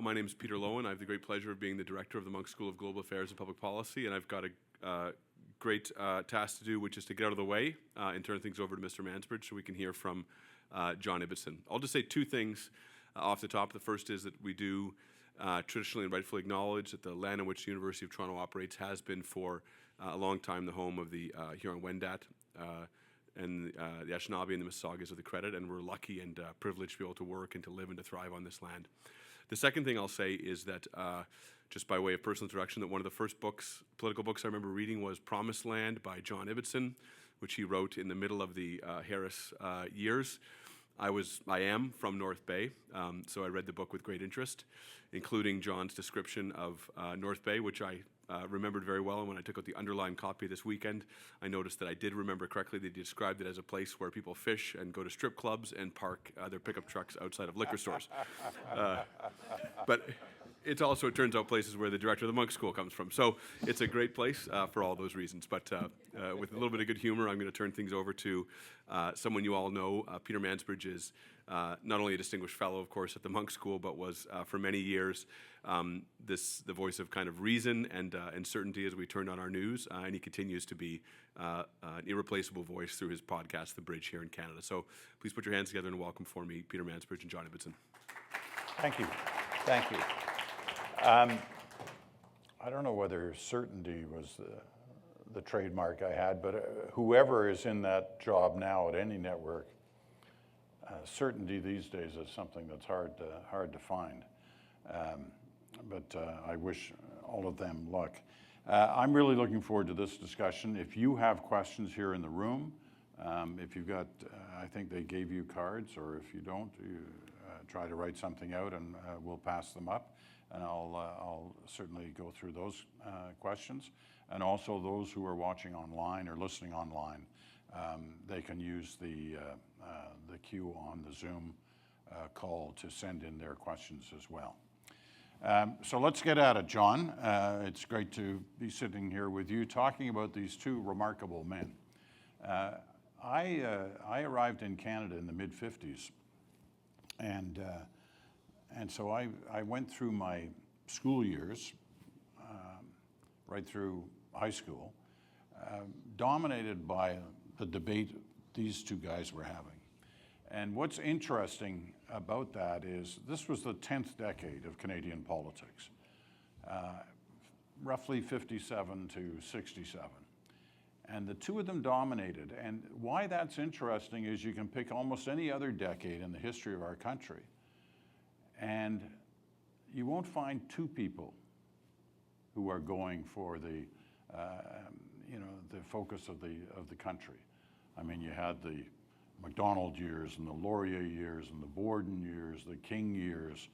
My name is Peter Lowen. I have the great pleasure of being the director of the Munk School of Global Affairs and Public Policy, and I've got a great task to do, which is to get out of the way and turn things over to Mr. Mansbridge so we can hear from John Ibbittson. I'll just say two things off the top. The first is that we do traditionally and rightfully acknowledge that the land on which the University of Toronto operates has been for a long time the home of the Huron-Wendat and the Anishinaabe and the Mississaugas of the credit, and we're lucky and privileged to be able to work and to live and to thrive on this land. The second thing I'll say is that, just by way of personal introduction, that one of the first political books I remember reading was Promised Land by John Ibbittson, which he wrote in the middle of the Harris years. I am from North Bay, so I read the book with great interest, including John's description of North Bay, which I remembered very well. And when I took out the underlined copy this weekend, I noticed that I did remember correctly that he described it as a place where people fish and go to strip clubs and park their pickup trucks outside of liquor stores. But it's also, it turns out, places where the director of the Munk School comes from. So it's a great place for all those reasons. But with a little bit of good humor, I'm going to turn things over to someone you all know. Peter Mansbridge is not only a distinguished fellow, of course, at the Munk School, but was for many years the voice of kind of reason and certainty as we turned on our news. And he continues to be an irreplaceable voice through his podcast, The Bridge, here in Canada. So please put your hands together and welcome for me Peter Mansbridge and John Ibbittson. Thank you. Thank you. I don't know whether certainty was the trademark I had, but whoever is in that job now at any network, certainty these days is something that's hard to find. But I wish all of them luck. I'm really looking forward to this discussion. If you have questions here in the room, if you've got, I think they gave you cards, or if you don't, you try to write something out and we'll pass them up. And I'll certainly go through those questions. And also those who are watching online or listening online, they can use the queue on the Zoom call to send in their questions as well. So let's get at it, John. It's great to be sitting here with you talking about these two remarkable men. I arrived in Canada in the mid-50s. And so I went through my school years, right through high school, dominated by the debate these two guys were having. And what's interesting about that is this was the 10th decade of Canadian politics, roughly 57 to 67. And the two of them dominated. And why that's interesting is you can pick almost any other decade in the history of our country, and you won't find two people who are going for the focus of the country. I mean, you had the Macdonald years and the Laurier years and the Borden years, the King years.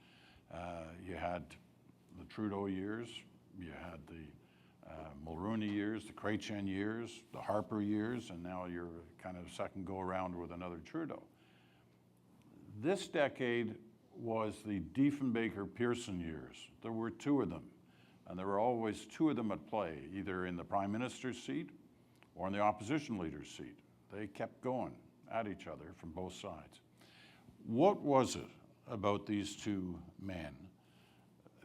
You had the Trudeau years. You had the Mulroney years, the Chrétien years, the Harper years, and now you're kind of second go around with another Trudeau. This decade was the Diefenbaker Pearson years. There were two of them, and there were always two of them at play, either in the Prime Minister's seat or in the opposition leader's seat. They kept going at each other from both sides. What was it about these two men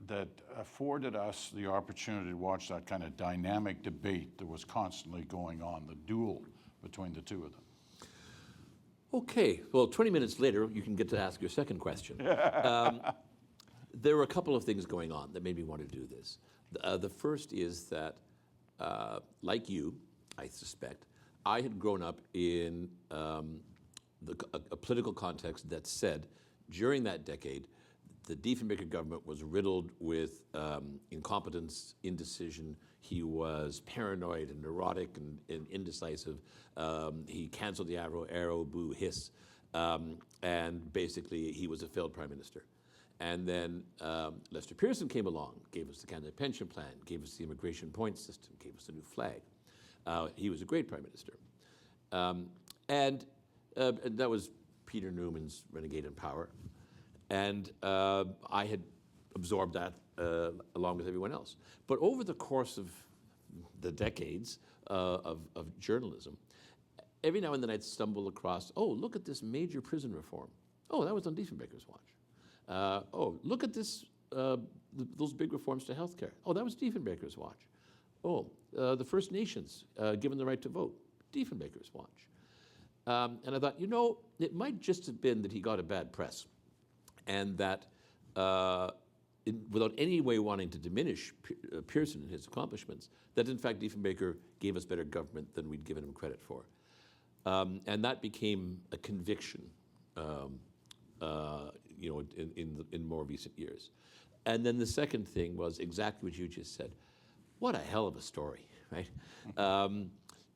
that afforded us the opportunity to watch that kind of dynamic debate that was constantly going on, the duel between the two of them? Okay, well, 20 minutes later, you can get to ask your second question. There were a couple of things going on that made me want to do this. The first is that, like you, I suspect, I had grown up in a political context that said, during that decade, the Diefenbaker government was riddled with incompetence, indecision. He was paranoid and neurotic and indecisive. He canceled the Avro Arrow, boo, hiss. And basically, he was a failed prime minister. And then Lester Pearson came along, gave us the Canada Pension Plan, gave us the immigration point system, gave us the new flag. He was a great prime minister. And that was Peter Newman's Renegade in Power. And I had absorbed that along with everyone else. But over the course of the decades of journalism, every now and then I'd stumble across, oh, look at this major prison reform. Oh, that was on Diefenbaker's watch. Oh, look at this those big reforms to healthcare? Oh, that was Diefenbaker's watch. Oh, the First Nations given the right to vote, Diefenbaker's watch. And I thought, it might just have been that he got a bad press, and that without any way wanting to diminish Pearson and his accomplishments, that in fact Diefenbaker gave us better government than we'd given him credit for. And that became a conviction, in more recent years. And then the second thing was exactly what you just said. What a hell of a story, right?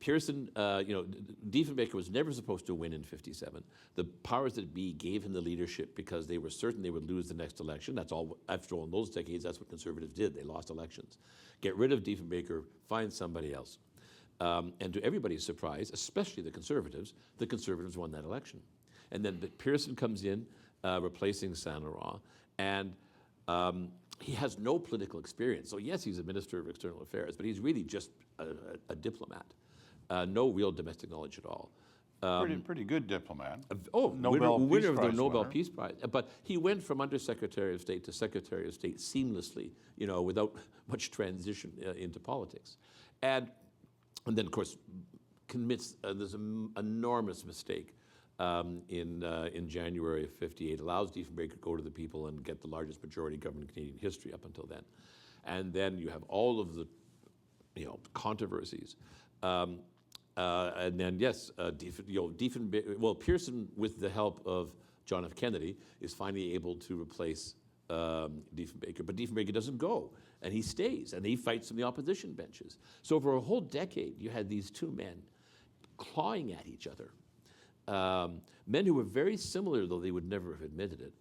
Pearson, Diefenbaker was never supposed to win in '57. The powers that be gave him the leadership because they were certain they would lose the next election. That's all, after all, in those decades, that's what conservatives did. They lost elections. Get rid of Diefenbaker, find somebody else. And to everybody's surprise, especially the conservatives won that election. And then Pearson comes in, replacing Saint Laurent, and he has no political experience. So yes, he's a minister of external affairs, but he's really just a diplomat. No real domestic knowledge at all. Pretty good diplomat. Winner of the Nobel Peace Prize. But he went from Undersecretary of State to Secretary of State seamlessly, without much transition into politics. And then, of course, commits this enormous mistake in January of '58, allows Diefenbaker to go to the people and get the largest majority government in Canadian history up until then. And then you have all of the controversies. And then, yes, Pearson, with the help of John F. Kennedy, is finally able to replace Diefenbaker. But Diefenbaker doesn't go, and he stays, and he fights from the opposition benches. So for a whole decade, you had these two men clawing at each other. Men who were very similar, though they would never have admitted it.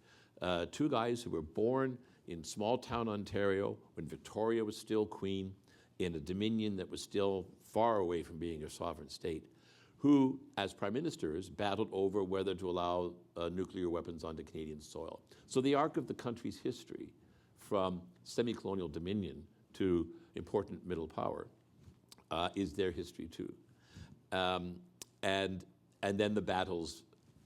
Two guys who were born in small-town Ontario when Victoria was still queen, in a dominion that was still far away from being a sovereign state, who, as prime ministers, battled over whether to allow nuclear weapons onto Canadian soil. So the arc of the country's history, from semi-colonial dominion to important middle power, is their history too. And then the battles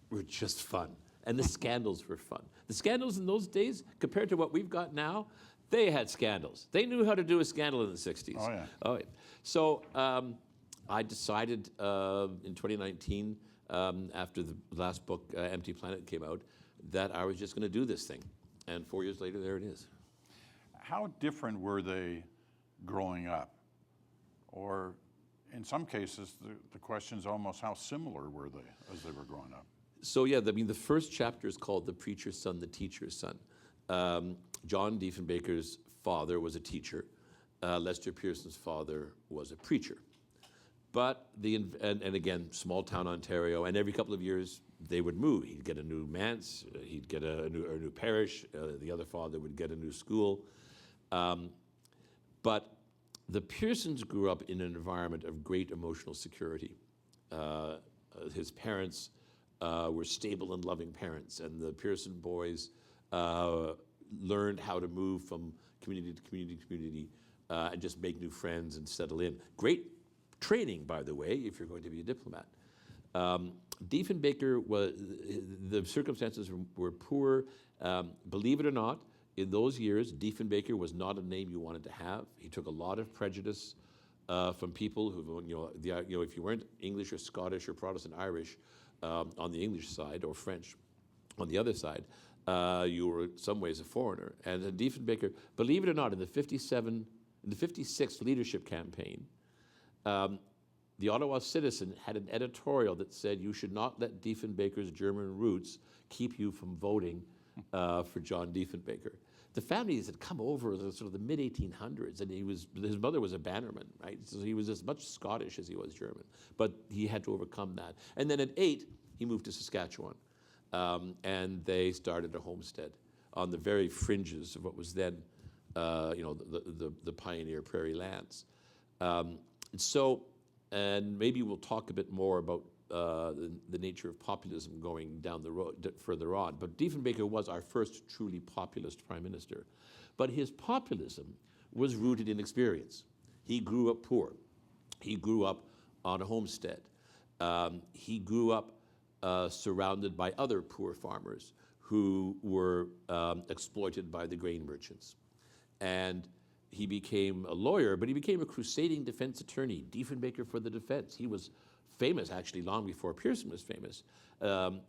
were just fun, and the scandals were fun. The scandals in those days, compared to what we've got now, they had scandals. They knew how to do a scandal in the '60s. Oh, yeah. Oh, yeah. So I decided in 2019, after the last book, Empty Planet, came out, that I was just going to do this thing. And 4 years later, there it is. How different were they growing up? Or in some cases, the question is almost how similar were they as they were growing up? So yeah, the first chapter is called The Preacher's Son, the Teacher's Son. John Diefenbaker's father was a teacher. Lester Pearson's father was a preacher. But and again, small town Ontario, and every couple of years they would move. He'd get a new manse, he'd get a new parish, the other father would get a new school. But the Pearsons grew up in an environment of great emotional security. His parents were stable and loving parents, and the Pearson boys learned how to move from community to community to community and just make new friends and settle in. Great training, by the way, if you're going to be a diplomat. Diefenbaker the circumstances were poor. Believe it or not, in those years, Diefenbaker was not a name you wanted to have. He took a lot of prejudice from people who, if you weren't English or Scottish or Protestant Irish on the English side, or French on the other side, you were in some ways a foreigner. And Diefenbaker, believe it or not, in the 56th leadership campaign, the Ottawa Citizen had an editorial that said you should not let Diefenbaker's German roots keep you from voting for John Diefenbaker. The families had come over in sort of the mid-1800s, and his mother was a bannerman, right? So he was as much Scottish as he was German, but he had to overcome that. And then at 8, he moved to Saskatchewan, and they started a homestead on the very fringes of what was then, the pioneer prairie lands. And maybe we'll talk a bit more about the nature of populism going down the road further on. But Diefenbaker was our first truly populist prime minister. But his populism was rooted in experience. He grew up poor. He grew up on a homestead. He grew up surrounded by other poor farmers who were exploited by the grain merchants. And he became a lawyer, but he became a crusading defense attorney, Diefenbaker for the defense. He was famous, actually, long before Pearson was famous,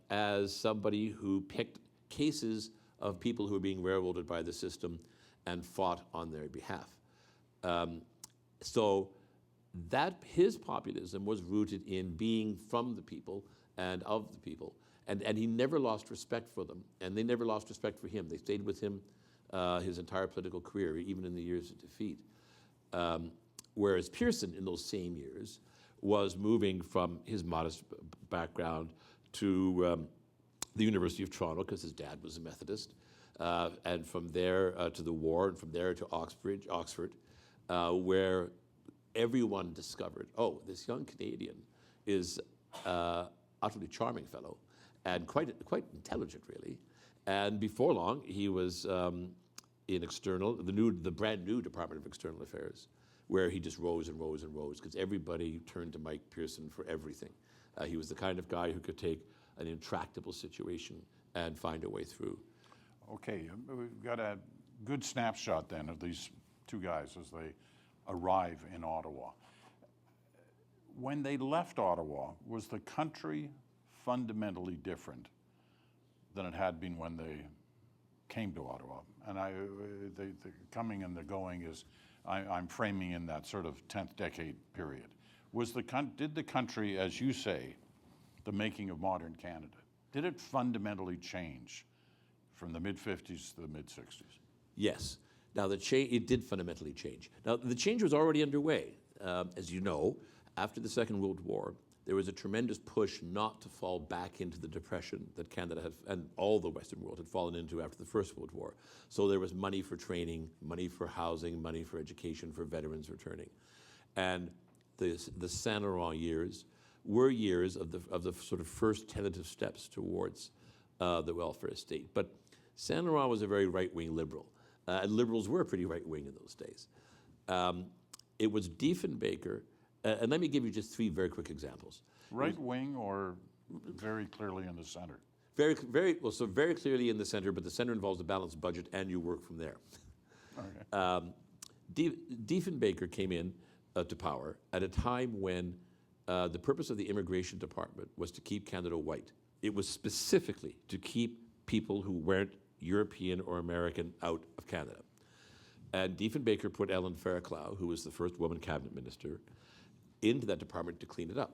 as somebody who picked cases of people who were being railroaded by the system and fought on their behalf. So that his populism was rooted in being from the people and of the people. And he never lost respect for them, and they never lost respect for him. They stayed with him his entire political career, even in the years of defeat. Whereas Pearson, in those same years, was moving from his modest background to the University of Toronto, because his dad was a Methodist, and from there to the war, and from there to Oxford, where everyone discovered, oh, this young Canadian is utterly charming fellow, and quite intelligent, really. And before long, he was in the brand new Department of External Affairs, where he just rose and rose and rose, because everybody turned to Mike Pearson for everything. He was the kind of guy who could take an intractable situation and find a way through. Okay, we've got a good snapshot then of these two guys as they arrive in Ottawa. When they left Ottawa, was the country fundamentally different than it had been when they came to Ottawa? And the coming and the going is, I'm framing in that sort of 10th decade period. Did the country, as you say, the making of modern Canada, did it fundamentally change from the mid-50s to the mid-60s? Yes. Now, it did fundamentally change. Now, the change was already underway. As you know, after the Second World War, there was a tremendous push not to fall back into the depression that Canada had, and all the Western world had fallen into after the First World War. So there was money for training, money for housing, money for education for veterans returning. And the Saint Laurent years were years of the sort of first tentative steps towards the welfare state. But Saint Laurent was a very right-wing liberal. And liberals were pretty right-wing in those days. It was Diefenbaker, and let me give you just three very quick examples. Right-wing or very clearly in the center? Very clearly in the center, but the center involves a balanced budget, and you work from there. Okay. Diefenbaker came in to power at a time when the purpose of the Immigration Department was to keep Canada white. It was specifically to keep people who weren't European or American out of Canada. And Diefenbaker put Ellen Fairclough, who was the first woman cabinet minister, into that department to clean it up.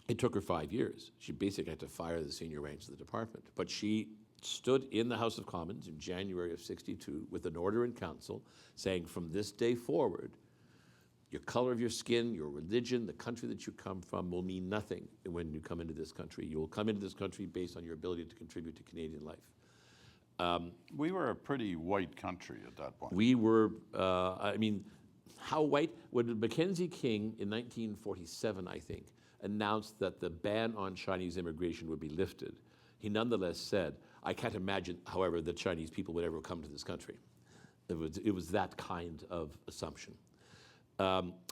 It took her 5 years. She basically had to fire the senior ranks of the department. But she stood in the House of Commons in January of '62 with an order in council saying, from this day forward, your color of your skin, your religion, the country that you come from will mean nothing when you come into this country. You will come into this country based on your ability to contribute to Canadian life. We were a pretty white country at that point. We were, how white? When Mackenzie King in 1947, I think, announced that the ban on Chinese immigration would be lifted, he nonetheless said, I can't imagine, however, that Chinese people would ever come to this country. It was that kind of assumption.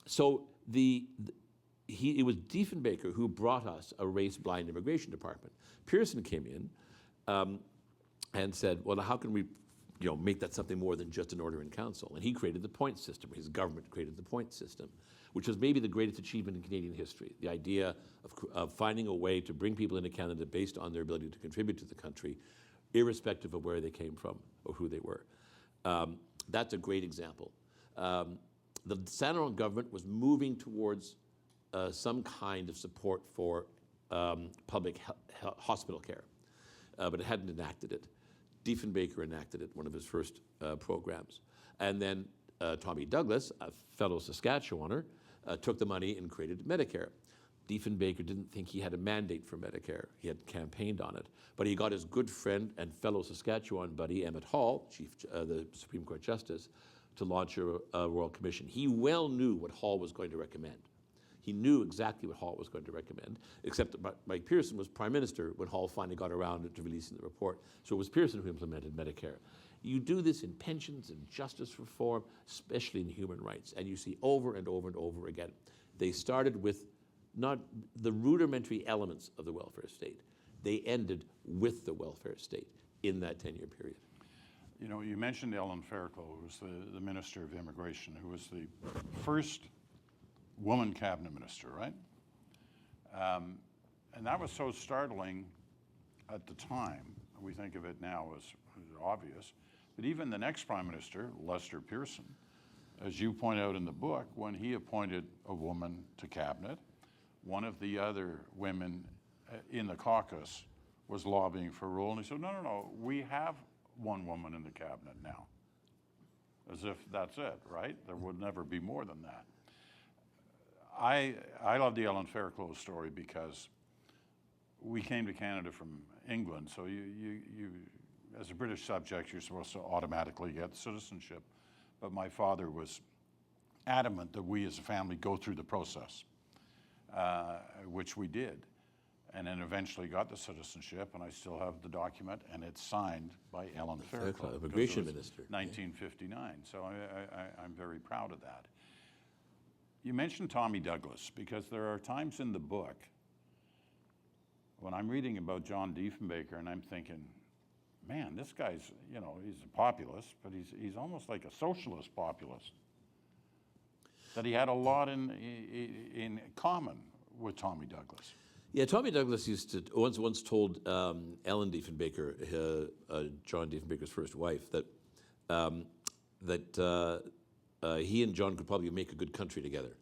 So it was Diefenbaker who brought us a race-blind immigration department. Pearson came in and said, well, how can we make that something more than just an order in council? And he created the point system. His government created the point system, which was maybe the greatest achievement in Canadian history. The idea of finding a way to bring people into Canada based on their ability to contribute to the country, irrespective of where they came from or who they were. That's a great example. The Saint Laurent government was moving towards some kind of support for public hospital care, but it hadn't enacted it. Diefenbaker enacted it, one of his first programs. And then Tommy Douglas, a fellow Saskatchewaner, took the money and created Medicare. Diefenbaker didn't think he had a mandate for Medicare. He had campaigned on it. But he got his good friend and fellow Saskatchewan buddy, Emmett Hall, the Supreme Court Justice, to launch a Royal Commission. He well knew what Hall was going to recommend. He knew exactly what Hall was going to recommend, except that Mike Pearson was Prime Minister when Hall finally got around to releasing the report. So it was Pearson who implemented Medicare. You do this in pensions and justice reform, especially in human rights, and you see over and over and over again. They started with not the rudimentary elements of the welfare state. They ended with the welfare state. in that 10-year period. You know, you mentioned Ellen Fairclough, who was the Minister of Immigration, who was the first woman cabinet minister, right? And that was so startling at the time. We think of it now as obvious. But even the next prime minister, Lester Pearson, as you point out in the book, when he appointed a woman to cabinet, one of the other women in the caucus was lobbying for a role. And he said, no, we have one woman in the cabinet now. As if that's it, right? There would never be more than that. I love the Ellen Fairclough story because we came to Canada from England, so you as a British subject, you're supposed to automatically get citizenship. But my father was adamant that we as a family go through the process, which we did, and then eventually got the citizenship, and I still have the document, and it's signed by Ellen Fairclough, Immigration Minister. 1959, so I'm very proud of that. You mentioned Tommy Douglas, because there are times in the book when I'm reading about John Diefenbaker and I'm thinking, man, this guy's, you know, he's a populist, but he's almost like a socialist populist. That he had a lot in common with Tommy Douglas. Yeah, Tommy Douglas used to once told Ellen Diefenbaker, John Diefenbaker's first wife, that he and John could probably make a good country together.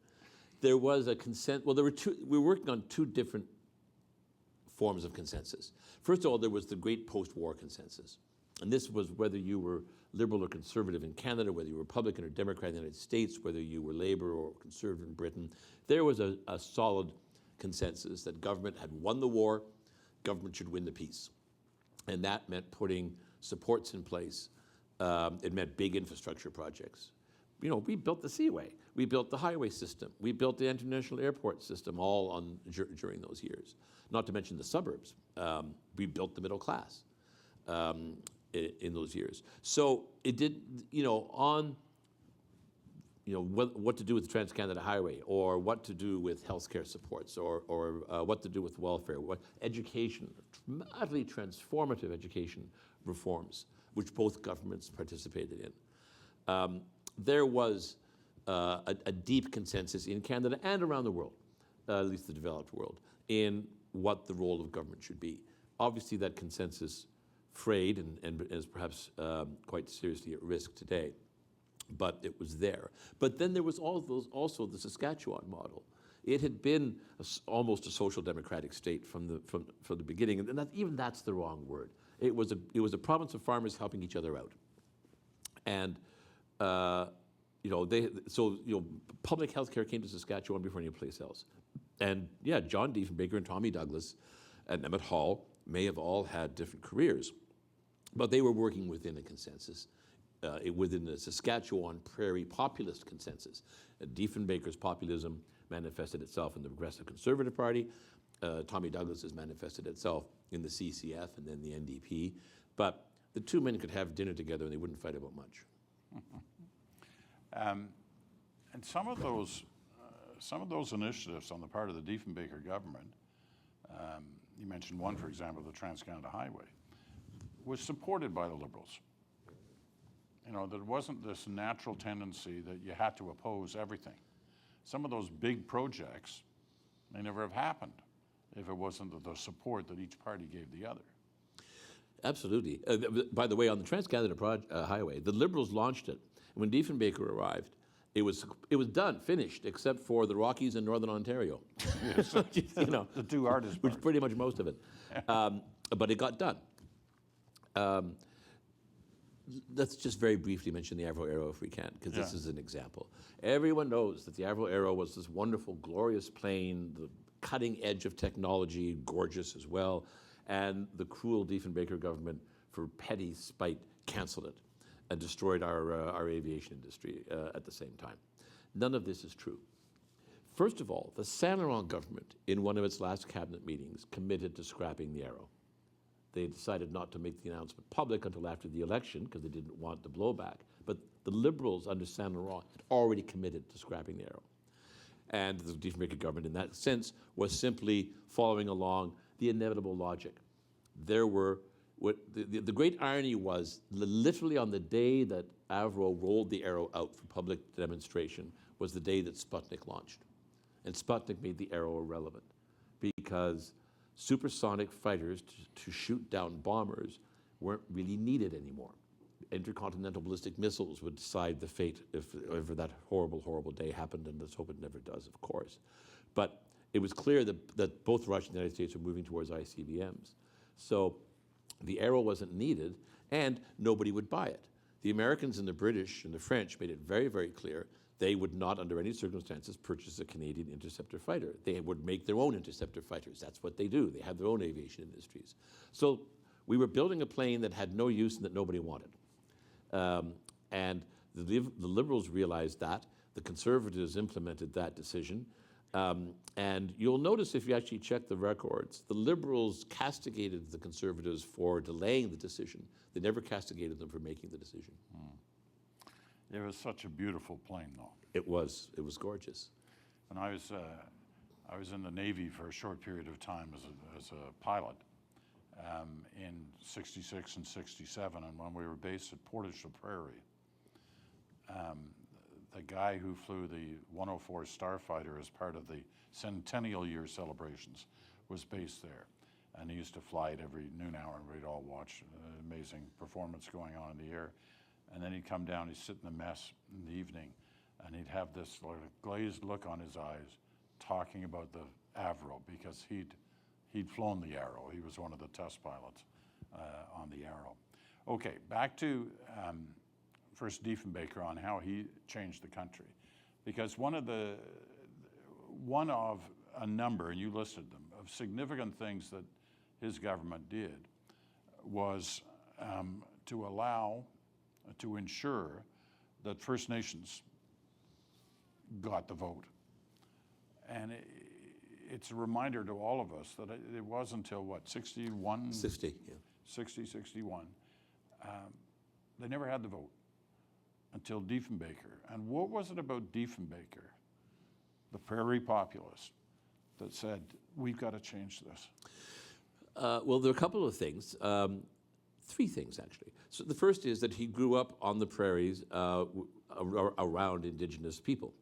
There was a consent. Well, we were working on two different forms of consensus. First of all, there was the great post-war consensus, and this was whether you were liberal or conservative in Canada, whether you were Republican or Democrat in the United States, whether you were Labour or conservative in Britain. There was a solid consensus that government had won the war, government should win the peace. And that meant putting supports in place. It meant big infrastructure projects. You know, we built the Seaway, we built the highway system, we built the international airport system all during those years. Not to mention the suburbs. We built the middle class in those years. So it did, you know, what to do with the Trans-Canada Highway, or what to do with healthcare supports, or what to do with welfare, education, utterly transformative education reforms, which both governments participated in. There was a deep consensus in Canada and around the world, at least the developed world, in what the role of government should be. Obviously, that consensus frayed and is perhaps quite seriously at risk today, but it was there. But then there was also the Saskatchewan model. It had been almost a social democratic state from the beginning, and even that's the wrong word. It was a province of farmers helping each other out, and public health care came to Saskatchewan before any place else. And yeah, John Diefenbaker and Tommy Douglas and Emmett Hall may have all had different careers, but they were working within a consensus, within the Saskatchewan prairie populist consensus. Diefenbaker's populism manifested itself in the Progressive Conservative Party. Tommy Douglas has manifested itself in the CCF and then the NDP. But the two men could have dinner together and they wouldn't fight about much. And some of those initiatives on the part of the Diefenbaker government, you mentioned one, for example, the Trans-Canada Highway, was supported by the Liberals. You know, there wasn't this natural tendency that you had to oppose everything. Some of those big projects may never have happened if it wasn't the support that each party gave the other. Absolutely. By the way, on the Trans-Canada Highway, the Liberals launched it. When Diefenbaker arrived, it was done, finished, except for the Rockies and Northern Ontario. Yes, you know, the two hardest parts. Which pretty much most of it. But it got done. Let's just very briefly mention the Avro Arrow if we can, because this is an example. Everyone knows that the Avro Arrow was this wonderful, glorious plane, the cutting edge of technology, gorgeous as well, and the cruel Diefenbaker government, for petty spite, canceled it and destroyed our aviation industry at the same time. None of this is true. First of all, the Saint Laurent government, in one of its last cabinet meetings, committed to scrapping the Arrow. They decided not to make the announcement public until after the election because they didn't want the blowback. But the Liberals under Saint Laurent had already committed to scrapping the Arrow. And the Diefenbaker government, in that sense, was simply following along the inevitable logic. There were the great irony was literally on the day that Avro rolled the Arrow out for public demonstration was the day that Sputnik launched. And Sputnik made the Arrow irrelevant because supersonic fighters to shoot down bombers weren't really needed anymore. Intercontinental ballistic missiles would decide the fate if ever that horrible, horrible day happened, and let's hope it never does, of course. But it was clear that both Russia and the United States were moving towards ICBMs. So the Arrow wasn't needed, and nobody would buy it. The Americans and the British and the French made it very, very clear they would not, under any circumstances, purchase a Canadian interceptor fighter. They would make their own interceptor fighters. That's what they do. They have their own aviation industries. So we were building a plane that had no use and that nobody wanted. And the Liberals realized that. The Conservatives implemented that decision. And you'll notice if you actually check the records, the Liberals castigated the Conservatives for delaying the decision. They never castigated them for making the decision. It was such a beautiful plane, though. It was gorgeous. And I was in the Navy for a short period of time as a pilot in '66 and '67, and when we were based at Portage la Prairie, the guy who flew the 104 Starfighter as part of the centennial year celebrations was based there. And he used to fly it every noon hour, and we'd all watch an amazing performance going on in the air. And then he'd come down, he'd sit in the mess in the evening, and he'd have this sort of glazed look on his eyes talking about the Avro, because he'd flown the Arrow. He was one of the test pilots on the Arrow. Okay, back to first Diefenbaker on how he changed the country. Because one of a number, and you listed them, of significant things that his government did was to ensure that First Nations got the vote. And it's a reminder to all of us that it wasn't until, what, 61? 60, yeah. 60, 61. They never had the vote until Diefenbaker. And what was it about Diefenbaker, the prairie populace, that said, we've got to change this? Well, there are a couple of things. Three things, actually. So the first is that he grew up on the prairies around Indigenous people.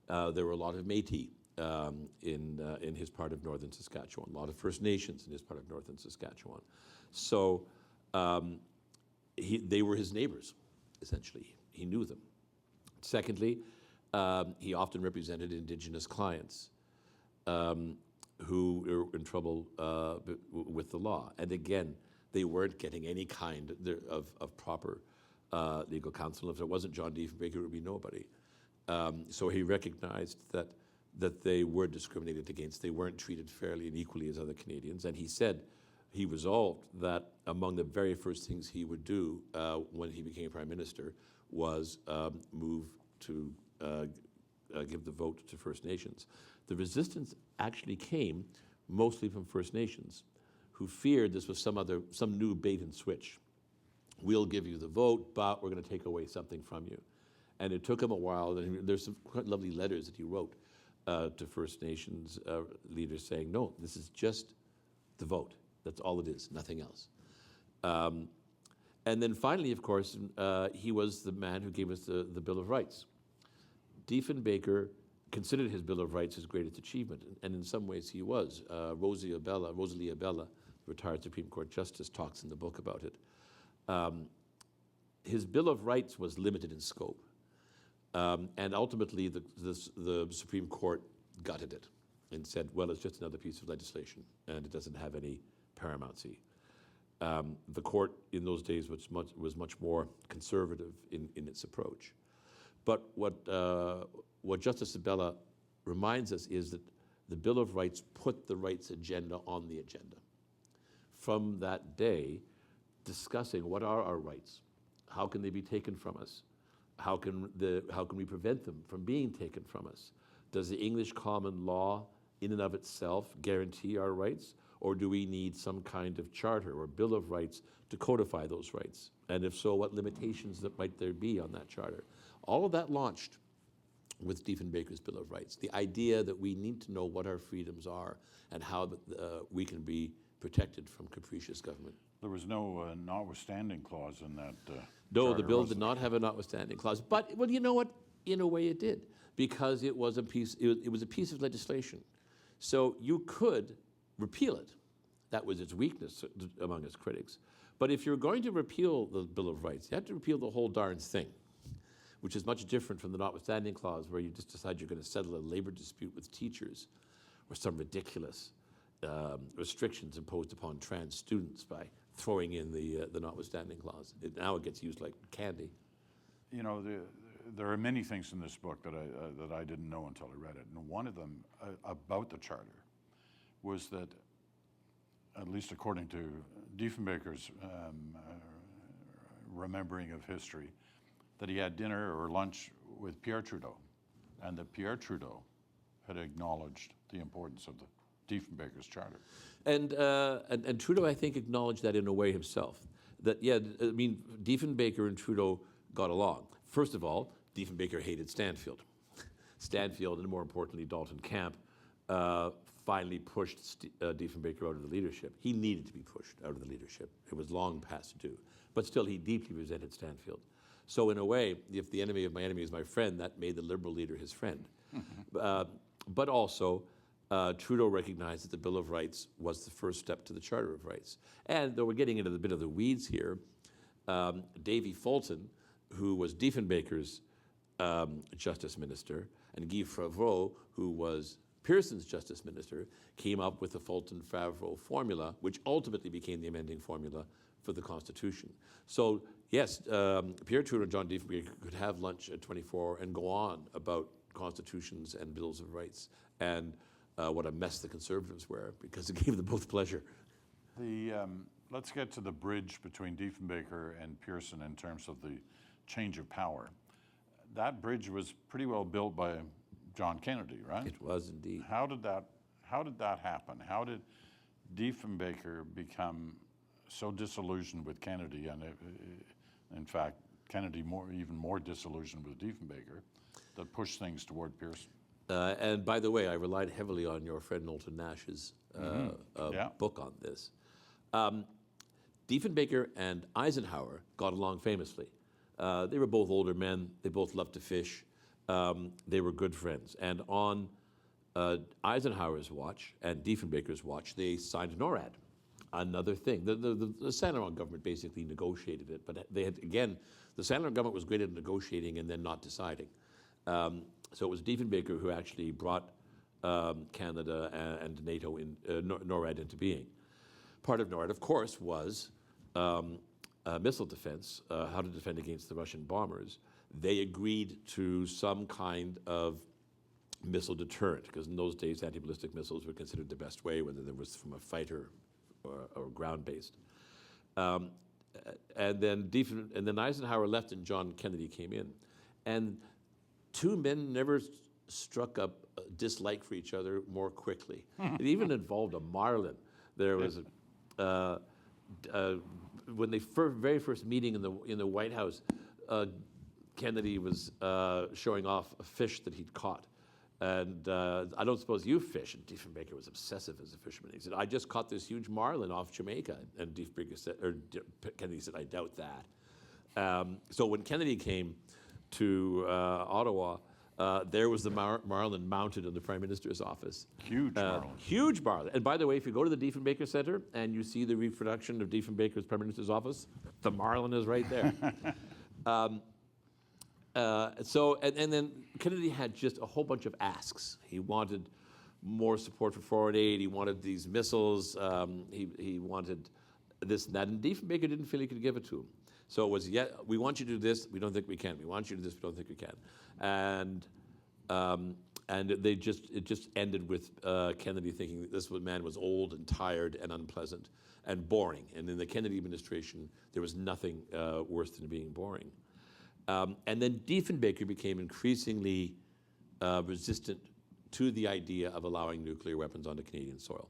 There were a lot of Métis in his part of northern Saskatchewan, a lot of First Nations in his part of northern Saskatchewan. So they were his neighbors, essentially. He knew them. Secondly, he often represented Indigenous clients who were in trouble with the law. And again, they weren't getting any kind of proper legal counsel. If it wasn't John Diefenbaker, it would be nobody. So he recognized that they were discriminated against. They weren't treated fairly and equally as other Canadians. And he said, he resolved that among the very first things he would do when he became Prime Minister was move to give the vote to First Nations. The resistance actually came mostly from First Nations, who feared this was some new bait and switch. We'll give you the vote, but we're going to take away something from you. And it took him a while, and there's some quite lovely letters that he wrote to First Nations leaders saying, no, this is just the vote. That's all it is, nothing else. And then finally, of course, he was the man who gave us the Bill of Rights. Diefenbaker considered his Bill of Rights his greatest achievement, and in some ways he was. Rosalie Abella, retired Supreme Court Justice, talks in the book about it. His Bill of Rights was limited in scope, and ultimately the Supreme Court gutted it and said, well, it's just another piece of legislation, and it doesn't have any paramountcy. The court in those days was much more conservative in its approach. But what Justice Abella reminds us is that the Bill of Rights put the rights agenda on the agenda. From that day, discussing what are our rights, how can they be taken from us, how can we prevent them from being taken from us? Does the English common law in and of itself guarantee our rights, or do we need some kind of charter or Bill of Rights to codify those rights? And if so, what limitations might there be on that charter? All of that launched with Diefenbaker's Bill of Rights. The idea that we need to know what our freedoms are and how we can be protected from capricious government. There was no notwithstanding clause in that. No, the charter, bill was did there? not have a notwithstanding clause. But, well, you know what? In a way it did, because it was a piece, it was a piece of legislation. So you could repeal it. That was its weakness among its critics. But if you're going to repeal the Bill of Rights, you have to repeal the whole darn thing, which is much different from the notwithstanding clause, where you just decide you're going to settle a labor dispute with teachers or some ridiculous restrictions imposed upon trans students by throwing in the notwithstanding clause. Now it gets used like candy. You know, there are many things in this book that I didn't know until I read it. And one of them about the charter was that, at least according to Diefenbaker's remembering of history, that he had dinner or lunch with Pierre Trudeau, and that Pierre Trudeau had acknowledged the importance of the Diefenbaker's charter. And Trudeau, I think, acknowledged that in a way himself. That, yeah, I mean, Diefenbaker and Trudeau got along. First of all, Diefenbaker hated Stanfield. Stanfield, and more importantly, Dalton Camp, finally pushed Diefenbaker out of the leadership. He needed to be pushed out of the leadership. It was long past due. But still, he deeply resented Stanfield. So in a way, if the enemy of my enemy is my friend, that made the Liberal leader his friend. But also, Trudeau recognized that the Bill of Rights was the first step to the Charter of Rights. And though we're getting into the bit of the weeds here, Davy Fulton, who was Diefenbaker's justice minister, and Guy Favreau, who was Pearson's justice minister, came up with the Fulton-Favreau formula, which ultimately became the amending formula for the Constitution. So yes, Pierre Trudeau and John Diefenbaker could have lunch at 24 and go on about constitutions and bills of rights, and what a mess the Conservatives were, because it gave them both pleasure. Let's get to the bridge between Diefenbaker and Pearson in terms of the change of power. That bridge was pretty well built by John Kennedy, right? It was indeed. How did that happen? How did Diefenbaker become so disillusioned with Kennedy, and in fact, Kennedy even more disillusioned with Diefenbaker, that pushed things toward Pearson? And by the way, I relied heavily on your friend Knowlton Nash's book on this. Diefenbaker and Eisenhower got along famously. They were both older men. They both loved to fish. They were good friends. And on Eisenhower's watch and Diefenbaker's watch, they signed NORAD, another thing. The Saint Laurent government basically negotiated it, but they had, again, the Saint Laurent government was great at negotiating and then not deciding. So it was Diefenbaker who actually brought Canada and NATO in NORAD into being. Part of NORAD, of course, was missile defense, how to defend against the Russian bombers. They agreed to some kind of missile deterrent, because in those days anti-ballistic missiles were considered the best way, whether it was from a fighter or ground-based. And then Eisenhower left and John Kennedy came in. And two men never struck up a dislike for each other more quickly. It even involved a marlin. There was when they very first meeting in the White House, Kennedy was showing off a fish that he'd caught. And I don't suppose you fish. And Diefenbaker was obsessive as a fisherman. He said, I just caught this huge marlin off Jamaica. And Diefenbaker said, or Kennedy said, I doubt that. So when Kennedy came to Ottawa, there was the marlin mounted in the Prime Minister's office. Huge marlin. Huge marlin. And by the way, if you go to the Diefenbaker Centre and you see the reproduction of Diefenbaker's Prime Minister's office, the marlin is right there. And then Kennedy had just a whole bunch of asks. He wanted more support for foreign aid. He wanted these missiles. He wanted this and that. And Diefenbaker didn't feel he could give it to him. So it was, yeah, we want you to do this. We don't think we can. We want you to do this. We don't think we can. And it just ended with Kennedy thinking that this man was old and tired and unpleasant and boring. And in the Kennedy administration, there was nothing worse than being boring. And then Diefenbaker became increasingly resistant to the idea of allowing nuclear weapons onto Canadian soil.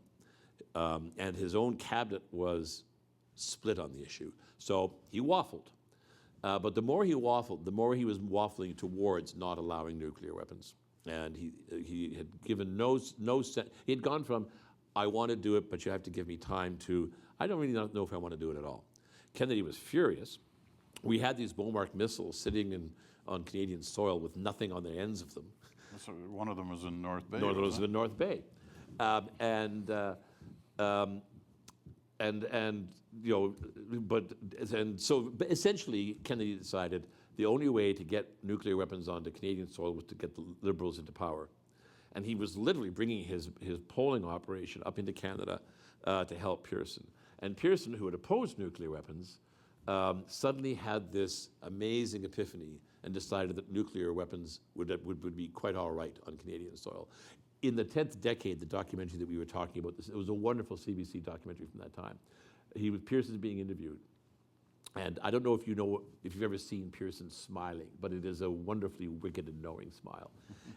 And his own cabinet was split on the issue. So he waffled. But the more he waffled, the more he was waffling towards not allowing nuclear weapons. And he had given no sense. He had gone from, I want to do it, but you have to give me time, to, I don't really not know if I want to do it at all. Kennedy was furious. We had these Beaumark missiles sitting on Canadian soil with nothing on the ends of them. So one of them was in North Bay. North was in North Bay, and so essentially Kennedy decided the only way to get nuclear weapons onto Canadian soil was to get the Liberals into power, and he was literally bringing his polling operation up into Canada to help Pearson. And Pearson, who had opposed nuclear weapons, suddenly had this amazing epiphany and decided that nuclear weapons would be quite all right on Canadian soil. In the 10th decade, the documentary that we were talking about, it was a wonderful CBC documentary from that time. Pearson's being interviewed. And I don't know if you've ever seen Pearson smiling, but it is a wonderfully wicked and knowing smile.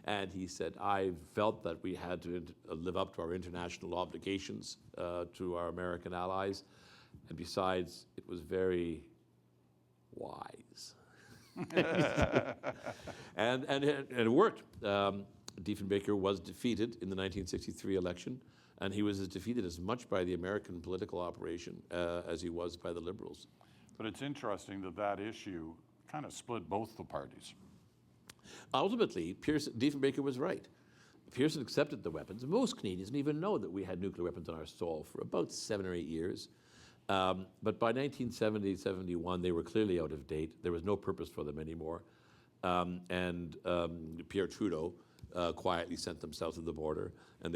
And he said, I felt that we had to live up to our international obligations to our American allies. And besides, it was very wise. and it worked. Diefenbaker was defeated in the 1963 election, and he was defeated as much by the American political operation as he was by the Liberals. But it's interesting that issue kind of split both the parties. Ultimately, Diefenbaker was right. Pearson accepted the weapons. Most Canadians didn't even know that we had nuclear weapons on our soil for about 7 or 8 years. But by 1970, 71, they were clearly out of date. There was no purpose for them anymore. And Pierre Trudeau quietly sent them south of the border. And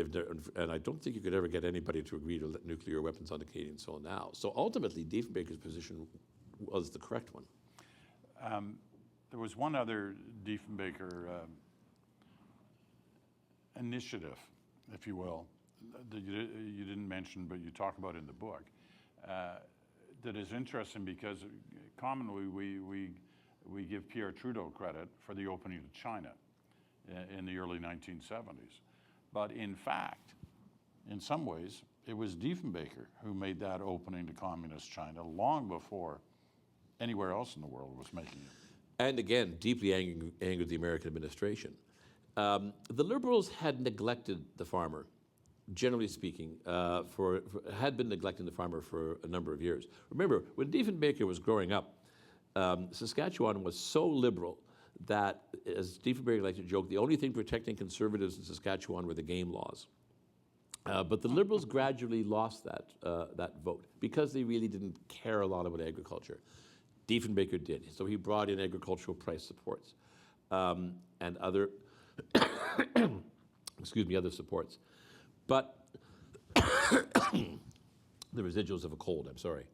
I don't think you could ever get anybody to agree to let nuclear weapons onto Canadian soil now. So ultimately, Diefenbaker's position was the correct one. There was one other Diefenbaker initiative, if you will, that you didn't mention, but you talk about in the book, that is interesting because commonly we give Pierre Trudeau credit for the opening of China in the early 1970s. But in fact, in some ways, it was Diefenbaker who made that opening to communist China long before anywhere else in the world was making it. And again, deeply angered the American administration. The Liberals had neglected the farmer, generally speaking, had been neglecting the farmer for a number of years. Remember, when Diefenbaker was growing up, Saskatchewan was so liberal that, as Diefenbaker liked to joke, the only thing protecting conservatives in Saskatchewan were the game laws. But the Liberals gradually lost that vote because they really didn't care a lot about agriculture. Diefenbaker did, so he brought in agricultural price supports and other, other supports. But the residuals of a cold, I'm sorry.